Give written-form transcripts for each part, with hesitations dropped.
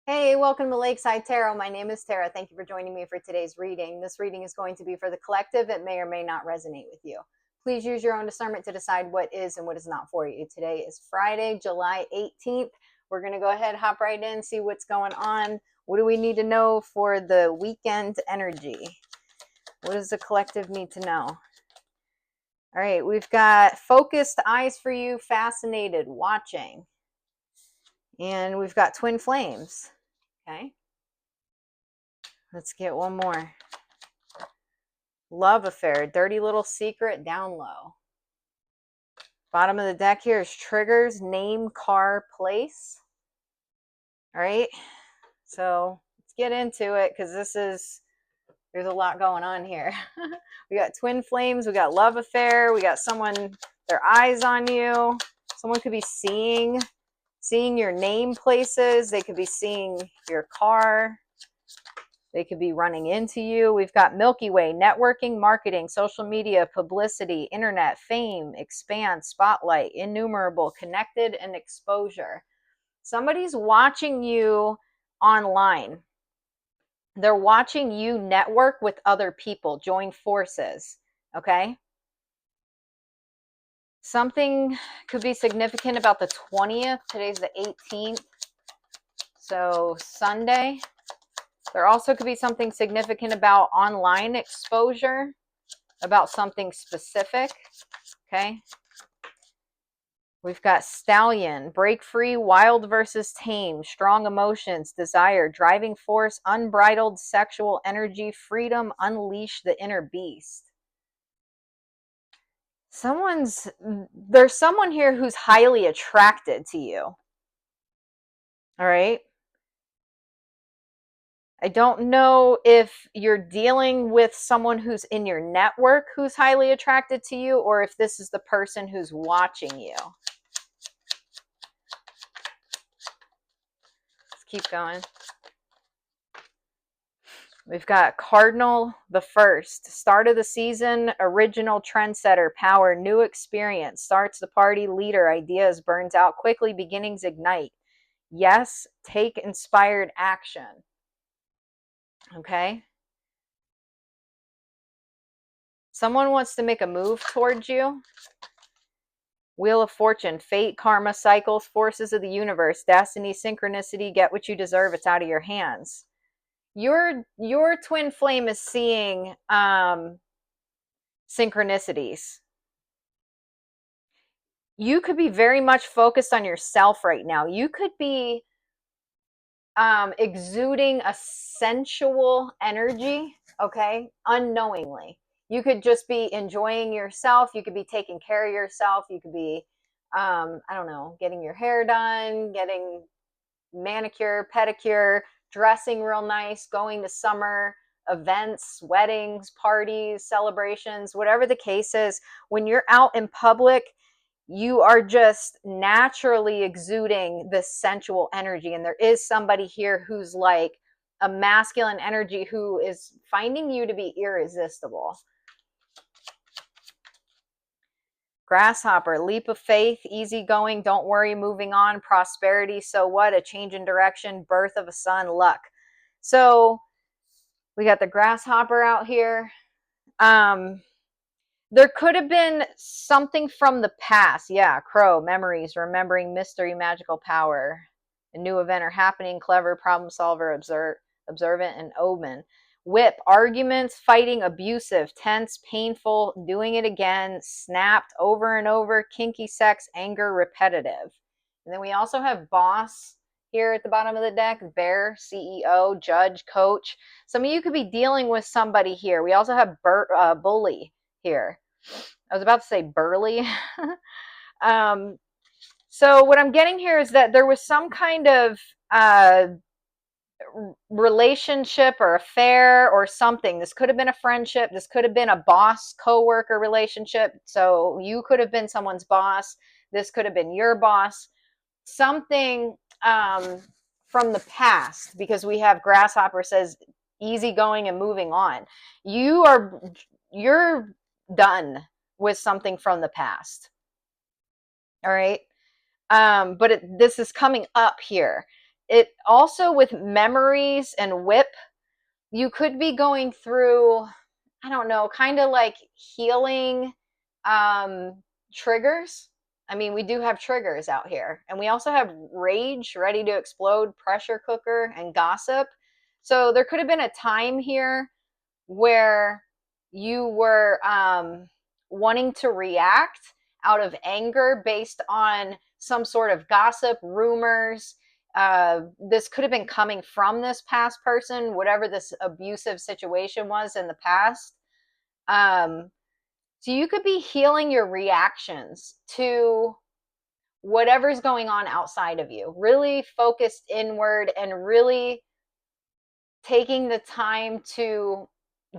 Hey, welcome to Lakeside Tarot. My name is Tara. Thank you for joining me for today's reading. This reading is going to be for the collective. It may or may not resonate with you. Please use your own discernment to decide what is and what is not for you. Today is Friday, July 18th. We're going to go ahead, hop right in, see what's going on. What do we need to know for the weekend energy? What does the collective need to know? All right, we've got focused eyes for you, fascinated, watching. And we've got twin flames. Okay. Let's get one more. Love affair, dirty little secret, down low. Bottom of the deck here is triggers, name, car, place. All right. So let's get into it because there's a lot going on here. We got twin flames, we got love affair, we got someone, their eyes on you. Someone could be seeing your name places. They could be seeing your car. They could be running into you. We've got Milky Way, networking, marketing, social media, publicity, internet, fame, expand, spotlight, innumerable, connected, and exposure. Somebody's watching you online. They're watching you network with other people, join forces, okay? Something could be significant about the 20th. Today's the 18th. So Sunday. There also could be something significant about online exposure, about something specific, okay? We've got stallion, break free, wild versus tame, strong emotions, desire, driving force, unbridled sexual energy, freedom, unleash the inner beast. There's someone here who's highly attracted to you, all right? I don't know if you're dealing with someone who's in your network who's highly attracted to you, or if this is the person who's watching you. Let's keep going. We've got Cardinal the First. Start of the season, original trendsetter, power, new experience. Starts the party, leader, ideas, burns out quickly, beginnings ignite. Yes, take inspired action. Okay? Someone wants to make a move towards you. Wheel of Fortune, fate, karma, cycles, forces of the universe, destiny, synchronicity, get what you deserve, it's out of your hands. Your twin flame is seeing synchronicities. You could be very much focused on yourself right now. You could be exuding a sensual energy, okay, unknowingly. You could just be enjoying yourself. You could be taking care of yourself. You could be, I don't know, getting your hair done, getting manicure, pedicure, dressing real nice, going to summer events, weddings, parties, celebrations, whatever the case is. When you're out in public, you are just naturally exuding this sensual energy. And there is somebody here who's like a masculine energy who is finding you to be irresistible. Grasshopper, leap of faith, easygoing, don't worry, moving on, prosperity, so what, a change in direction, birth of a son, luck. So we got the grasshopper out here. There could have been something from the past. Yeah, crow, memories, remembering, mystery, magical power. A new event are happening, clever, problem solver, observant, and omen. Whip, arguments, fighting, abusive, tense, painful, doing it again, snapped, over and over, kinky sex, anger, repetitive. And then we also have boss here at the bottom of the deck, bear, CEO, judge, coach. Some of you could be dealing with somebody here. We also have bully here. I was about to say burly. So what I'm getting here is that there was some kind of relationship or affair or something. This could have been a friendship. This could have been a boss co-worker relationship. So you could have been someone's boss. This could have been your boss. Something from the past, because we have grasshopper says easygoing and moving on. You're done with something from the past. All right. But this is coming up here. it also, with memories and whip, you could be going through, I don't know, kind of like healing triggers. I mean, we do have triggers out here. And we also have rage, ready to explode, pressure cooker, and gossip. So there could have been a time here where you were wanting to react out of anger based on some sort of gossip, rumors. This could have been coming from this past person, whatever this abusive situation was in the past. So you could be healing your reactions to whatever's going on outside of you, really focused inward and really taking the time to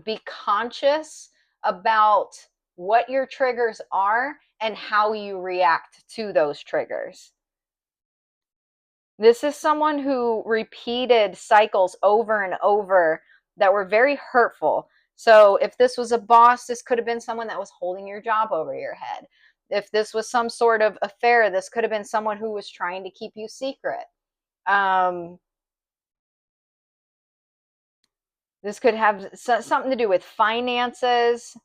be conscious about what your triggers are and how you react to those triggers. This is someone who repeated cycles over and over that were very hurtful. So if this was a boss, this could have been someone that was holding your job over your head. If this was some sort of affair, this could have been someone who was trying to keep you secret. This could have something to do with finances.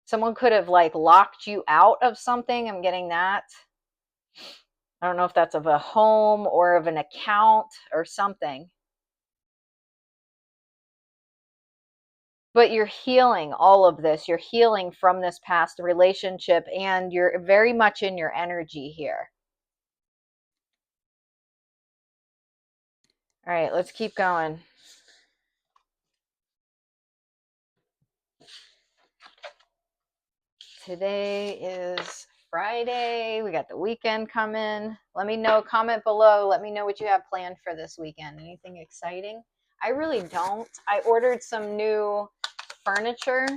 Someone could have like locked you out of something. I'm getting that. I don't know if that's of a home or of an account or something. But you're healing all of this. You're healing from this past relationship, and you're very much in your energy here. All right, let's keep going. Today is Friday. We got the weekend coming. Let me know, comment below. Let me know what you have planned for this weekend. Anything exciting? I really don't. I ordered some new furniture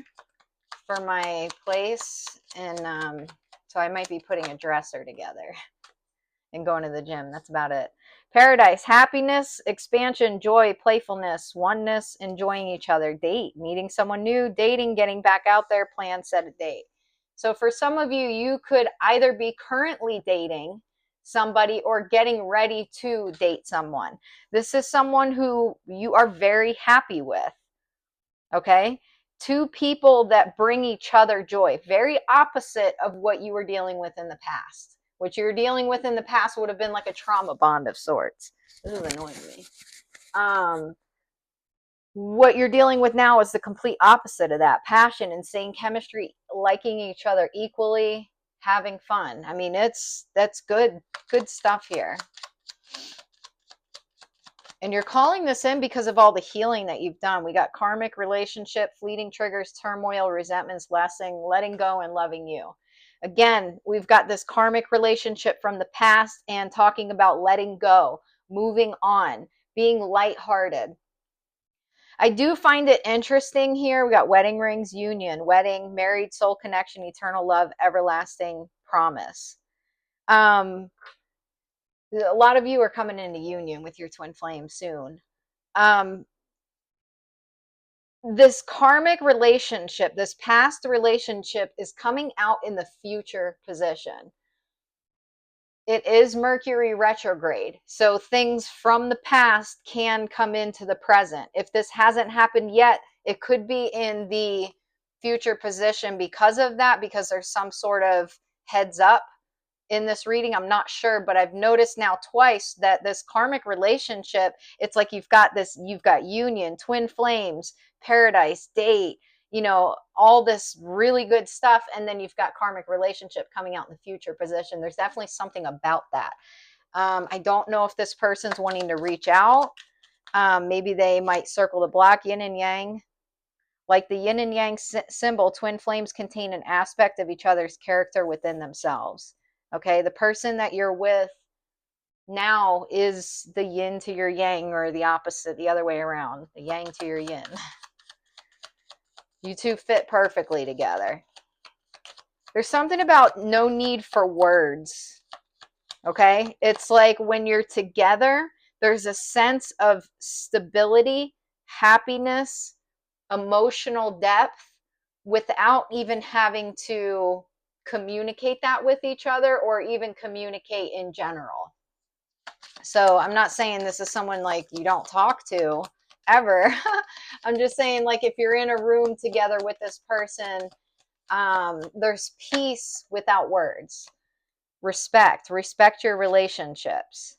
for my place, and so I might be putting a dresser together and going to the gym. That's about it. Paradise, happiness, expansion, joy, playfulness, oneness, enjoying each other, date, meeting someone new, dating, getting back out there, plan, set a date. So for some of you, you could either be currently dating somebody or getting ready to date someone. This is someone who you are very happy with. Okay? Two people that bring each other joy, very opposite of what you were dealing with in the past. What you were dealing with in the past would have been like a trauma bond of sorts. This is annoying me. What you're dealing with now is the complete opposite of that. Passion, insane chemistry, liking each other equally, having fun. I mean, that's good stuff here. And you're calling this in because of all the healing that you've done. We got karmic relationship, fleeting triggers, turmoil, resentments, letting go, and loving you. Again, we've got this karmic relationship from the past and talking about letting go, moving on, being lighthearted. I do find it interesting here. We got wedding rings, union, wedding, married, soul connection, eternal love, everlasting promise. A lot of you are coming into union with your twin flame soon. This karmic relationship, this past relationship is coming out in the future position. It is Mercury retrograde. So things from the past can come into the present. If this hasn't happened yet, it could be in the future position because of that, because there's some sort of heads up in this reading. I'm not sure, but I've noticed now twice that this karmic relationship, it's like you've got union, twin flames, paradise, date, all this really good stuff, and then you've got karmic relationship coming out in the future position. There's definitely something about that. I don't know if this person's wanting to reach out. Maybe they might circle the block, yin and yang. Like the yin and yang symbol, twin flames contain an aspect of each other's character within themselves. Okay, the person that you're with now is the yin to your yang, or the opposite, the other way around, the yang to your yin. You two fit perfectly together. There's something about no need for words. Okay, it's like when you're together, there's a sense of stability, happiness, emotional depth without even having to communicate that with each other or even communicate in general. So I'm not saying this is someone like you don't talk to ever. I'm just saying, like, if you're in a room together with this person, there's peace without words. Respect your relationships.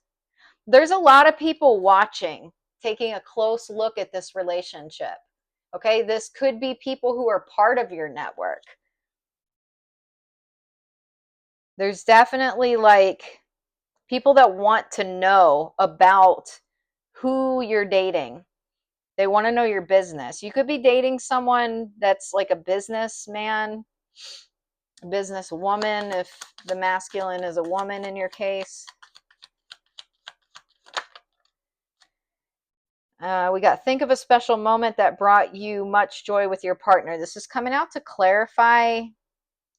There's a lot of people watching, taking a close look at this relationship. Okay, this could be people who are part of your network. There's definitely like people that want to know about who you're dating. They want to know your business. You could be dating someone that's like a businessman, businesswoman, if the masculine is a woman in your case. We got think of a special moment that brought you much joy with your partner. This is coming out to clarify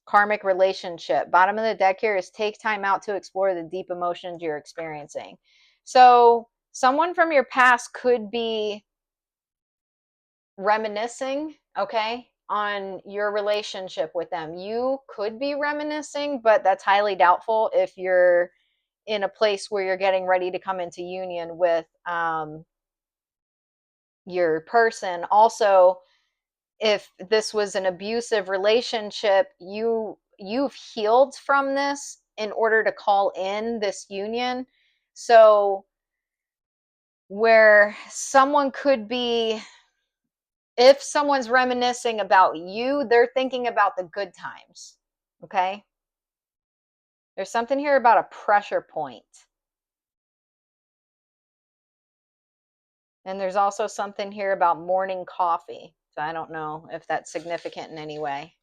karmic relationship. Bottom of the deck here is take time out to explore the deep emotions you're experiencing. So someone from your past could be reminiscing, okay, on your relationship with them. You could be reminiscing, but that's highly doubtful if you're in a place where you're getting ready to come into union with your person. Also, if this was an abusive relationship, you've healed from this in order to call in this union. So where someone could be, if someone's reminiscing about you, they're thinking about the good times. Okay, there's something here about a pressure point. And there's also something here about morning coffee. So I don't know if that's significant in any way.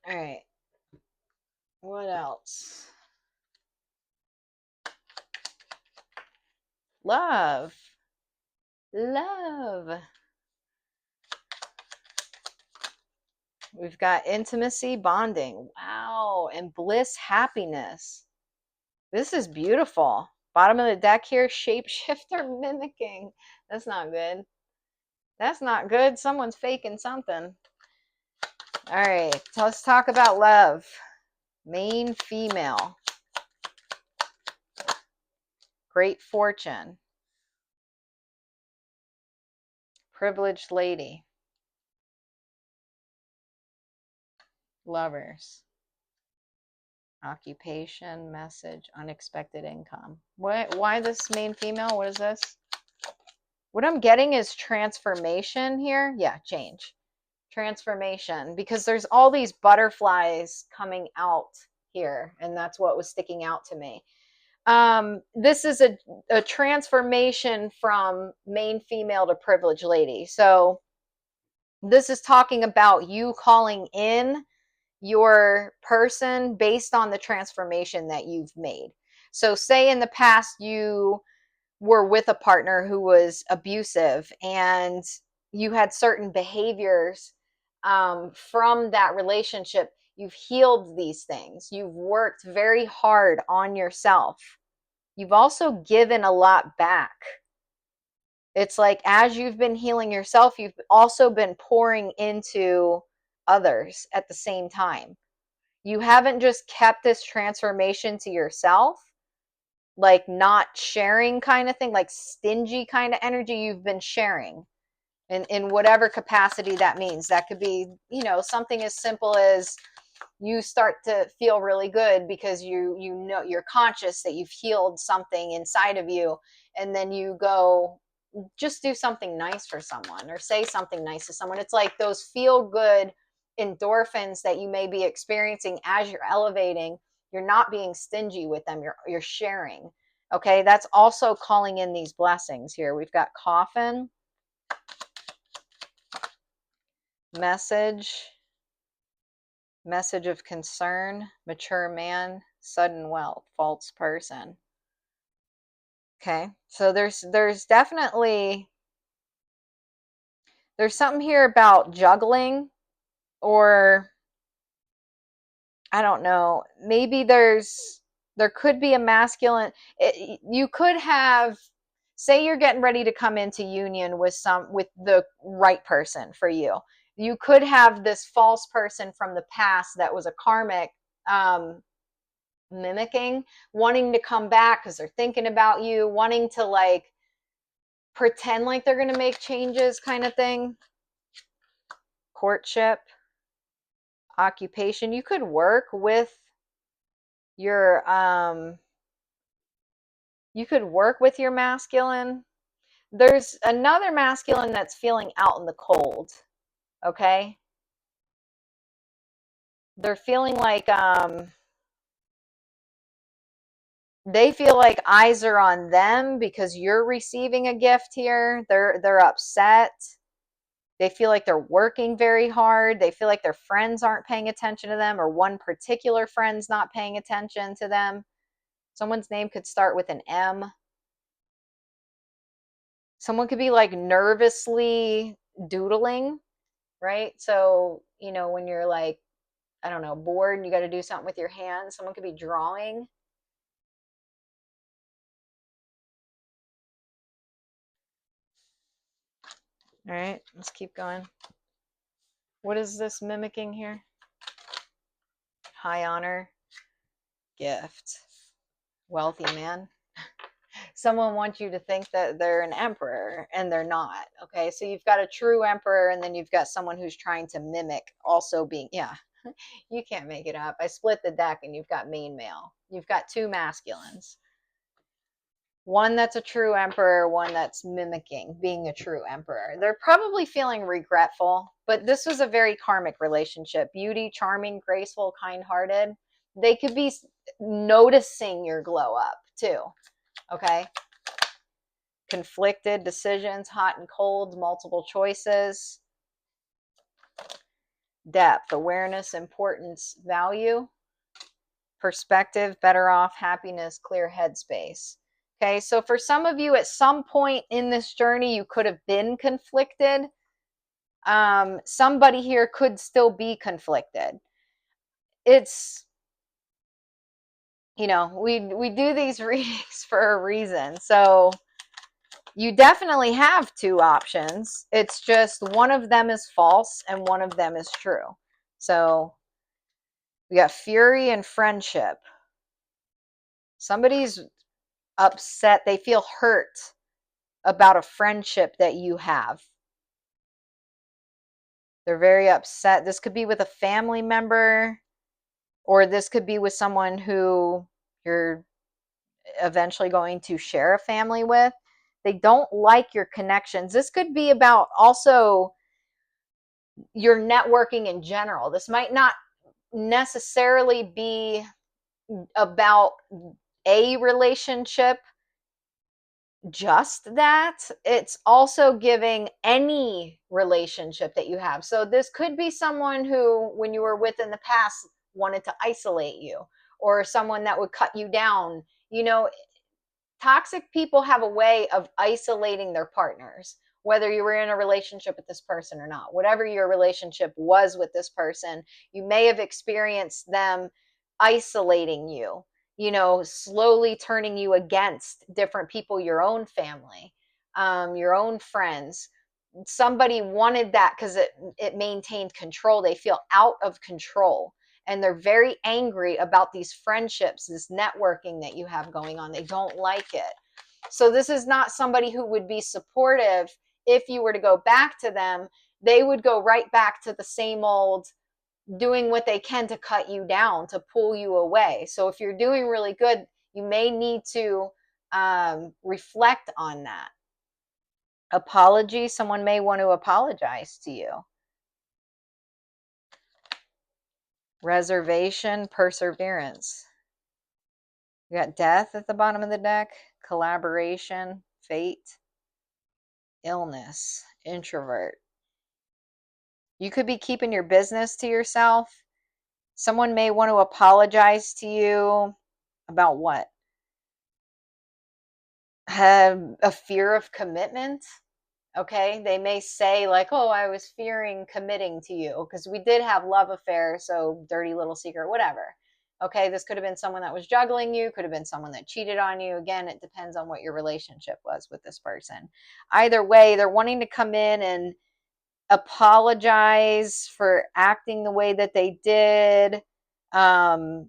All right. What else? Love. Love. We've got intimacy, bonding. Wow. And bliss, happiness. This is beautiful. Bottom of the deck here, shapeshifter mimicking. That's not good. That's not good. Someone's faking something. All right. Let's talk about love. Main female. Great fortune. Privileged lady. Lovers. Occupation, message, unexpected income. Why this main female? What is this? What I'm getting is transformation here. Yeah, change. Transformation. Because there's all these butterflies coming out here. And that's what was sticking out to me. This is a transformation from main female to privileged lady. So this is talking about you calling in your person based on the transformation that you've made. So say in the past you were with a partner who was abusive and you had certain behaviors from that relationship. You've healed these things. You've worked very hard on yourself. You've also given a lot back. It's like as you've been healing yourself, you've also been pouring into others at the same time. You haven't just kept this transformation to yourself, like not sharing kind of thing, like stingy kind of energy. You've been sharing in whatever capacity that means. That could be, something as simple as you start to feel really good because you know you're conscious that you've healed something inside of you, and then you go just do something nice for someone or say something nice to someone. It's like those feel good endorphins that you may be experiencing as you're elevating. You're not being stingy with them. You're sharing. Okay, that's also calling in these blessings here. We've got coffin, message of concern, mature man, sudden wealth, false person. Okay, so there's definitely there's something here about juggling, or I don't know, maybe there could be a masculine, you could have, say you're getting ready to come into union with the right person for you. you could have this false person from the past that was a karmic, mimicking, wanting to come back because they're thinking about you, wanting to like pretend like they're going to make changes, kind of thing. Courtship, occupation. You could work with your masculine. There's another masculine that's feeling out in the cold. Okay, they're feeling like they feel like eyes are on them because you're receiving a gift here. They're upset. They feel like they're working very hard. They feel like their friends aren't paying attention to them, or one particular friend's not paying attention to them. Someone's name could start with an M. Someone could be like nervously doodling, right? So, you know, when you're like, I don't know, bored and you got to do something with your hands, someone could be drawing. All right, let's keep going. What is this mimicking here? High honor, gift, wealthy man. Someone wants you to think that they're an emperor and they're not. Okay, so you've got a true emperor, and then you've got someone who's trying to mimic also being, yeah, you can't make it up. I split the deck and you've got main male. You've got two masculines. One that's a true emperor, one that's mimicking being a true emperor. They're probably feeling regretful, but this was a very karmic relationship. Beauty, charming, graceful, kind-hearted. They could be noticing your glow up too. Okay. Conflicted decisions, hot and cold, multiple choices. Depth, awareness, importance, value. Perspective, better off, happiness, clear headspace. Okay, so for some of you, at some point in this journey, you could have been conflicted. Somebody here could still be conflicted. It's, you know, we do these readings for a reason. So you definitely have two options. It's just one of them is false and one of them is true. So we got fury and friendship. Somebody's upset. They feel hurt about a friendship that you have. They're very upset. This could be with a family member, or this could be with someone who you're eventually going to share a family with. They don't like your connections. This could be about also your networking in general. This might not necessarily be about a relationship, just that. It's also giving any relationship that you have. So this could be someone who, when you were with in the past, wanted to isolate you, or someone that would cut you down. You know, toxic people have a way of isolating their partners, whether you were in a relationship with this person or not. Whatever your relationship was with this person, you may have experienced them isolating you, you know, slowly turning you against different people, your own family, your own friends. Somebody wanted that because it maintained control. They feel out of control, and they're very angry about these friendships, this networking that you have going on. They don't like it. So this is not somebody who would be supportive. If you were to go back to them, they would go right back to the same old, doing what they can to cut you down, to pull you away. So if you're doing really good, you may need to reflect on that. Apology, someone may want to apologize to you. Reservation, perseverance. You got death at the bottom of the deck, collaboration, fate, illness, introvert. You could be keeping your business to yourself. Someone may want to apologize to you about what? Have a fear of commitment. Okay, they may say like, oh, I was fearing committing to you, because we did have love affair, so dirty little secret, whatever. Okay, this could have been someone that was juggling you, could have been someone that cheated on you. Again, it depends on what your relationship was with this person. Either way, they're wanting to come in and apologize for acting the way that they did, and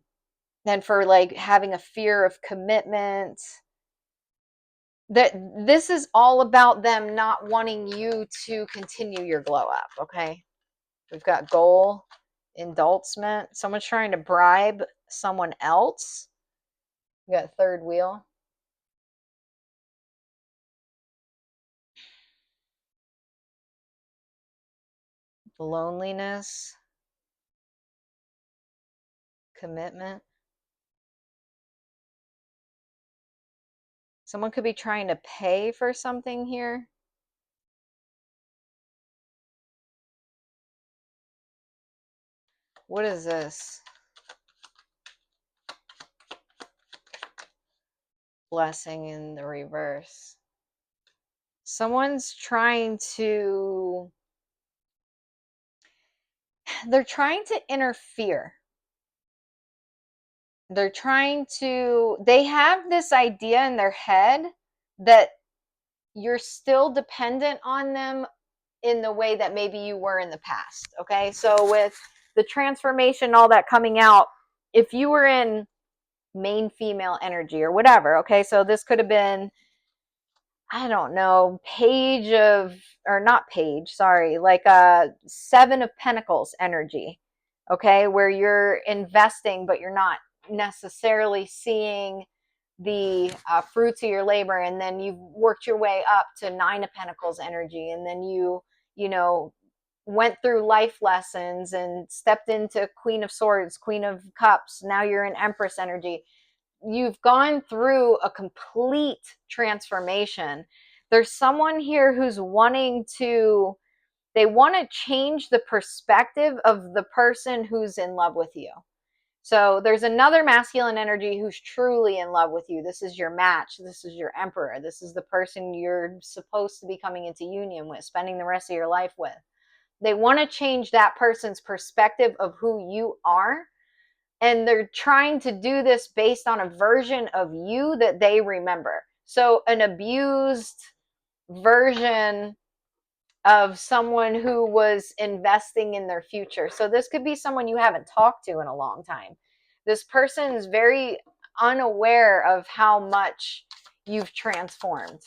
for like having a fear of commitment. That this is all about them not wanting you to continue your glow up. Okay, we've got goal, indulgement. Someone's trying to bribe someone else. We got third wheel. Loneliness, commitment. Someone could be trying to pay for something here. What is this? Blessing in the reverse. Someone's trying to, they're trying to interfere. They're trying to, they have this idea in their head that you're still dependent on them in the way that maybe you were in the past. Okay, so with the transformation, all that coming out, if you were in main female energy or whatever, okay, so this could have been, I don't know, page of, or not page, sorry, like a 7 of Pentacles energy, okay, where you're investing, but you're not necessarily seeing the fruits of your labor, and then you've worked your way up to 9 of Pentacles energy, and then you know, went through life lessons and stepped into Queen of Swords, Queen of Cups, now you're in Empress energy. You've gone through a complete transformation. There's someone here who's wanting to, they want to change the perspective of the person who's in love with you. So there's another masculine energy who's truly in love with you. This is your match. This is your emperor. This is the person you're supposed to be coming into union with, spending the rest of your life with. They want to change that person's perspective of who you are. And they're trying to do this based on a version of you that they remember. So an abused version of someone who was investing in their future. So this could be someone you haven't talked to in a long time. This person is very unaware of how much you've transformed.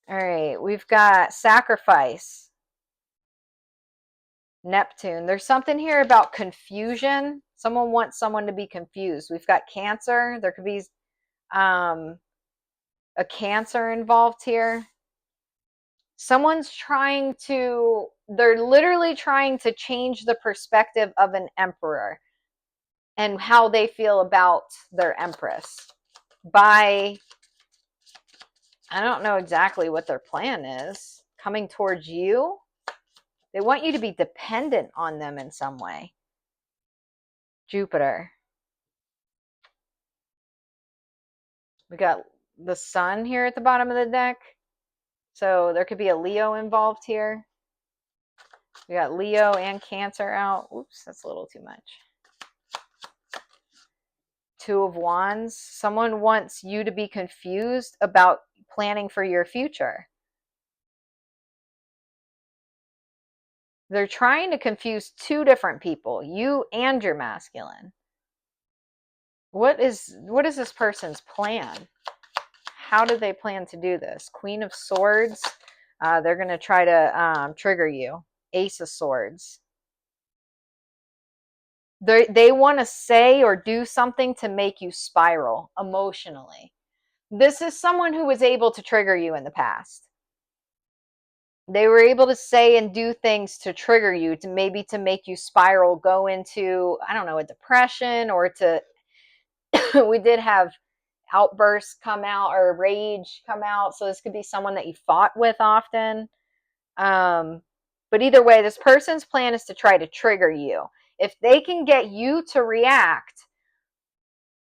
All right, we've got sacrifice. Neptune. There's something here about confusion. Someone wants someone to be confused. We've got Cancer. There could be a Cancer involved here. Someone's trying to, they're literally trying to change the perspective of an emperor and how they feel about their empress by, I don't know exactly what their plan is, coming towards you. They want you to be dependent on them in some way. Jupiter. We got the sun here at the bottom of the deck. So there could be a Leo involved here. We got Leo and Cancer out. Oops, that's a little too much. 2 of Wands. Someone wants you to be confused about planning for your future. They're trying to confuse 2 different people, you and your masculine. What is this person's plan? How do they plan to do this? Queen of Swords. They're going to try to trigger you. Ace of Swords. They want to say or do something to make you spiral emotionally. This is someone who was able to trigger you in the past. They were able to say and do things to trigger you, to maybe to make you spiral, go into, I don't know, a depression, or to, we did have outbursts come out, or rage come out. So this could be someone that you fought with often. But either way, this person's plan is to try to trigger you. If they can get you to react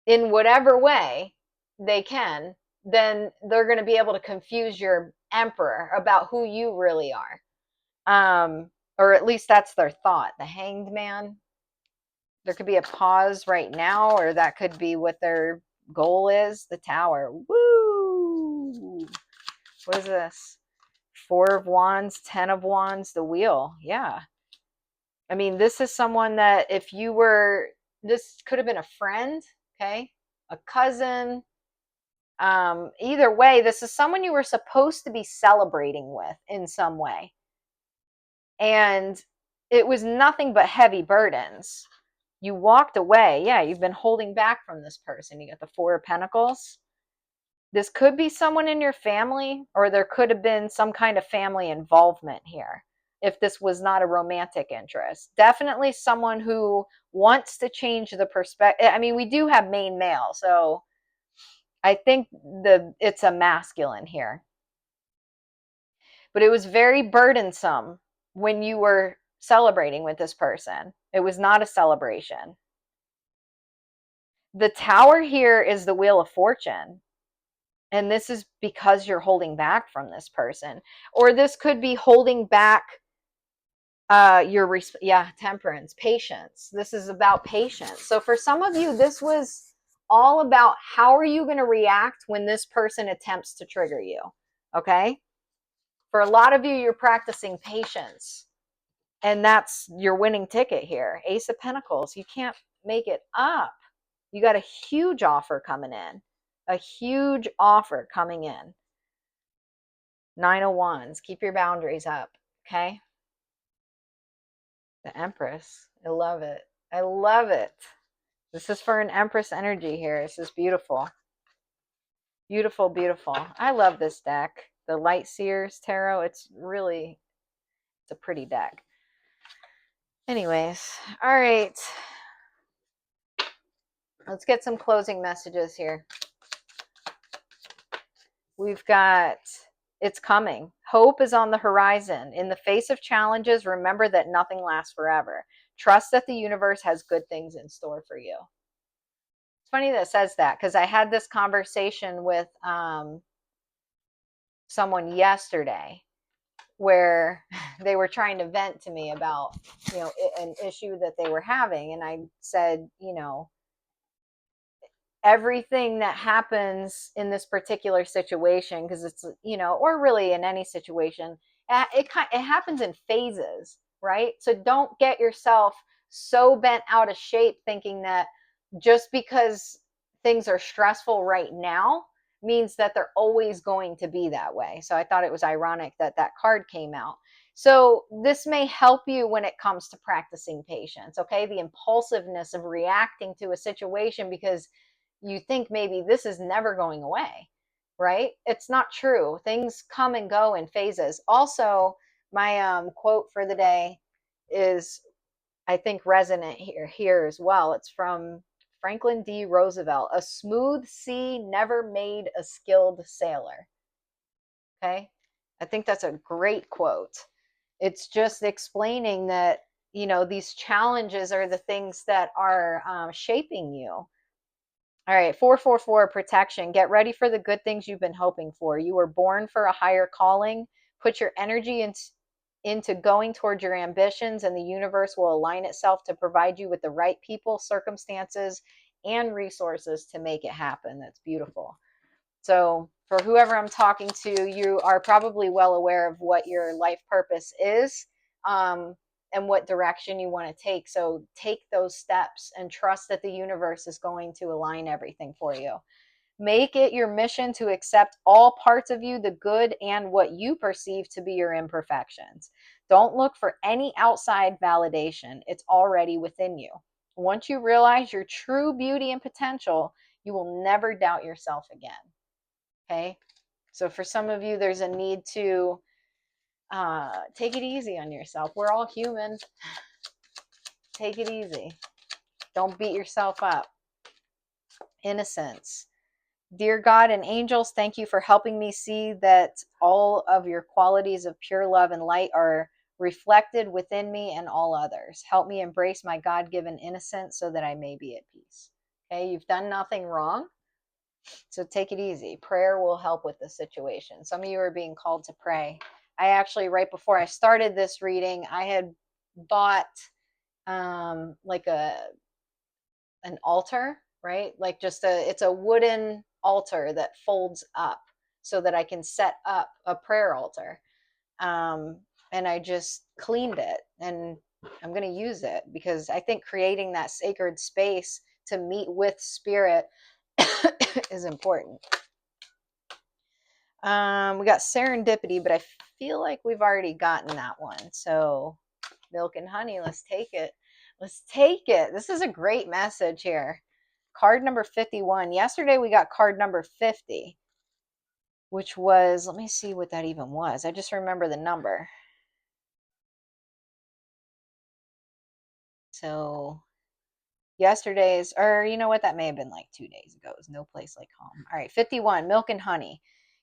in whatever way they can, then they're going to be able to confuse your emperor about who you really are. Or at least that's their thought. The Hanged Man. There could be a pause right now, or that could be what their goal is. The Tower. Woo! Ooh, what is this? 4 of Wands, 10 of Wands, the Wheel. Yeah. I mean, this is someone that if you were, this could have been a friend, okay? A cousin. Either way, this is someone you were supposed to be celebrating with in some way. And it was nothing but heavy burdens. You walked away. Yeah, you've been holding back from this person. You got the 4 of Pentacles. This could be someone in your family, or there could have been some kind of family involvement here if this was not a romantic interest. Definitely someone who wants to change the perspective. I mean, we do have main male, so I think it's a masculine here. But it was very burdensome when you were celebrating with this person. It was not a celebration. The Tower here is the Wheel of Fortune. And this is because you're holding back from this person. Or this could be holding back temperance, patience. This is about patience. So for some of you, this was all about how are you going to react when this person attempts to trigger you. Okay? For a lot of you, you're practicing patience. And that's your winning ticket here. Ace of Pentacles. You can't make it up. You got a huge offer coming in. A huge offer coming in. 9 of Wands. Keep your boundaries up. Okay? The Empress. I love it. I love it. This is for an Empress energy here. This is beautiful. Beautiful, beautiful. I love this deck. The Light Seers Tarot. It's a pretty deck. Anyways, all right. Let's get some closing messages here. We've got, it's coming. Hope is on the horizon. In the face of challenges, remember that nothing lasts forever. Trust that the universe has good things in store for you. It's funny that it says that because I had this conversation with someone yesterday where they were trying to vent to me about, an issue that they were having. And I said, everything that happens in this particular situation, because it's, or really in any situation, it happens in phases, right? So don't get yourself so bent out of shape thinking that just because things are stressful right now means that they're always going to be that way. So I thought it was ironic that that card came out. So this may help you when it comes to practicing patience, okay? The impulsiveness of reacting to a situation because you think maybe this is never going away, right? It's not true. Things come and go in phases. Also, my quote for the day is, I think, resonant here as well. It's from Franklin D. Roosevelt. A smooth sea never made a skilled sailor. Okay? I think that's a great quote. It's just explaining that, these challenges are the things that are shaping you. All right, 444 protection. Get ready for the good things you've been hoping for. You were born for a higher calling. Put your energy into going towards your ambitions, and the universe will align itself to provide you with the right people, circumstances, and resources to make it happen. That's beautiful. So for whoever I'm talking to, you are probably well aware of what your life purpose is. And what direction you want to take. So take those steps and trust that the universe is going to align everything for you. Make it your mission to accept all parts of you, the good and what you perceive to be your imperfections. Don't look for any outside validation. It's already within you. Once you realize your true beauty and potential, you will never doubt yourself again. Okay? So for some of you, there's a need to take it easy on yourself. We're all human. Take it easy. Don't beat yourself up. Innocence. Dear God and angels, thank you for helping me see that all of your qualities of pure love and light are reflected within me and all others. Help me embrace my God-given innocence so that I may be at peace. Okay, you've done nothing wrong. So take it easy. Prayer will help with the situation. Some of you are being called to pray. I actually, right before I started this reading, I had bought like an altar, right? Like it's a wooden altar that folds up. so that I can set up a prayer altar. And I just cleaned it, and I'm going to use it because I think creating that sacred space to meet with spirit is important. We got serendipity, but I feel like we've already gotten that one. So milk and honey, let's take it. Let's take it. This is a great message here. Card number 51. Yesterday we got card number 50, which was, let me see what that even was. I just remember the number. So yesterday's, or you know what, that may have been like 2 days ago. It was no place like home. All right, 51, milk and honey.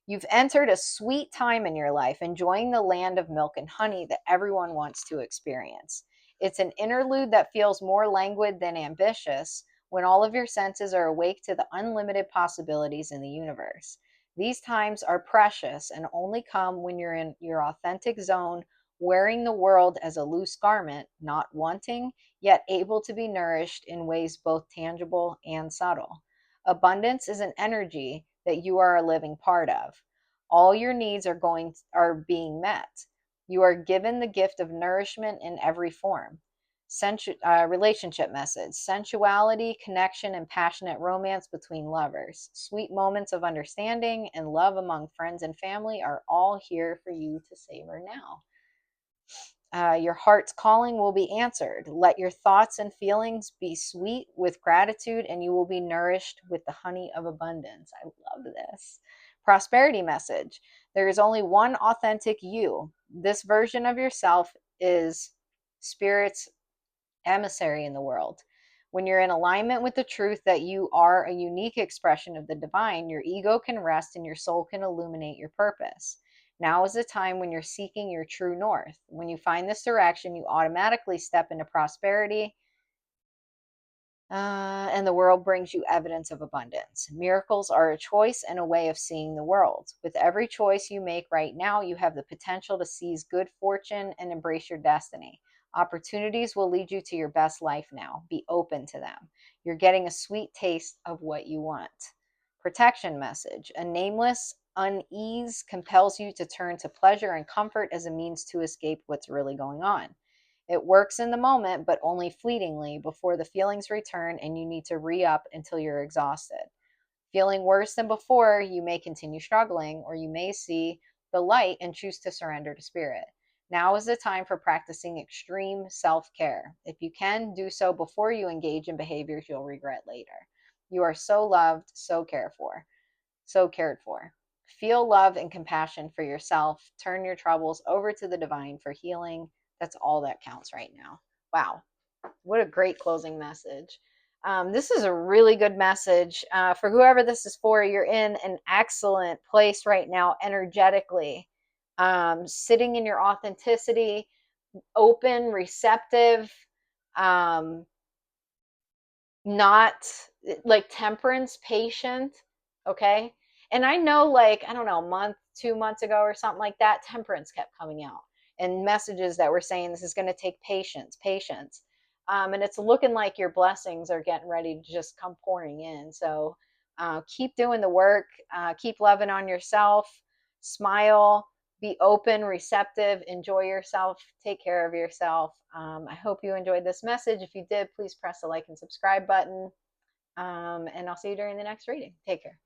You've entered a sweet time in your life, enjoying the land of milk and honey that everyone wants to experience. It's an interlude that feels more languid than ambitious when all of your senses are awake to the unlimited possibilities in the universe. These times are precious and only come when you're in your authentic zone, wearing the world as a loose garment, not wanting, yet able to be nourished in ways both tangible and subtle. Abundance is an energy that you are a living part of. All your needs are being met. You are given the gift of nourishment in every form. Relationship message: sensuality, connection, and passionate romance between lovers. Sweet moments of understanding and love among friends and family are all here for you to savor now. Your heart's calling will be answered. Let your thoughts and feelings be sweet with gratitude, and you will be nourished with the honey of abundance. I love this. Prosperity message: there is only one authentic you. This version of yourself is Spirit's emissary in the world. When you're in alignment with the truth that you are a unique expression of the divine, your ego can rest and your soul can illuminate your purpose. Now is the time when you're seeking your true north. When you find this direction, you automatically step into prosperity, and the world brings you evidence of abundance. Miracles are a choice and a way of seeing the world. With every choice you make right now, you have the potential to seize good fortune and embrace your destiny. Opportunities will lead you to your best life now. Be open to them. You're getting a sweet taste of what you want. Protection message: a nameless unease compels you to turn to pleasure and comfort as a means to escape what's really going on. It works in the moment, but only fleetingly before the feelings return and you need to re up until you're exhausted. Feeling worse than before, you may continue struggling, or you may see the light and choose to surrender to spirit. Now is the time for practicing extreme self care. If you can, do so before you engage in behaviors you'll regret later. You are so loved, so cared for, so cared for. Feel love and compassion for yourself. Turn your troubles over to the divine for healing. That's all that counts right now. Wow. What a great closing message. This is a really good message. For whoever this is for, you're in an excellent place right now, energetically. Sitting in your authenticity, open, receptive, um, not like temperance, patient. Okay. And I know, like, I don't know, a month, 2 months ago or something like that, temperance kept coming out and messages that were saying this is going to take patience, patience. And it's looking like your blessings are getting ready to just come pouring in. So keep doing the work, keep loving on yourself, smile, be open, receptive, enjoy yourself, take care of yourself. I hope you enjoyed this message. If you did, please press the like and subscribe button. And I'll see you during the next reading. Take care.